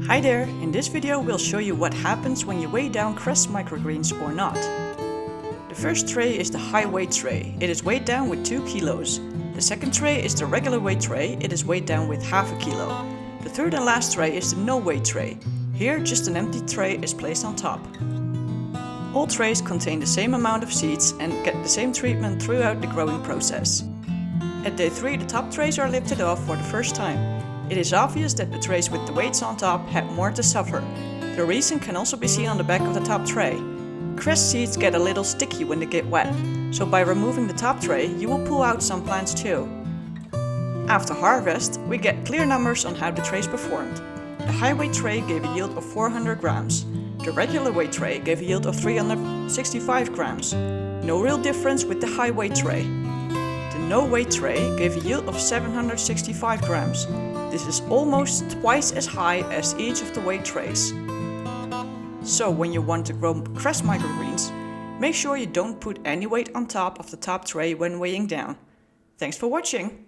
Hi there, in this video we'll show you what happens when you weigh down Cress microgreens or not. The first tray is the high weight tray. It is weighed down with 2 kilos. The second tray is the regular weight tray. It is weighed down with half a kilo. The third and last tray is the no weight tray. Here just an empty tray is placed on top. All trays contain the same amount of seeds and get the same treatment throughout the growing process. At day 3 the top trays are lifted off for the first time. It is obvious that the trays with the weights on top had more to suffer. The reason can also be seen on the back of the top tray. Cress seeds get a little sticky when they get wet, so by removing the top tray you will pull out some plants too. After harvest we get clear numbers on how the trays performed. The high weight tray gave a yield of 400 grams. The regular weight tray gave a yield of 365 grams. No real difference with the high weight tray. The no weight tray gave a yield of 765 grams. This is almost twice as high as each of the weight trays. So when you want to grow Cress microgreens, make sure you don't put any weight on top of the top tray when weighing down. Thanks for watching!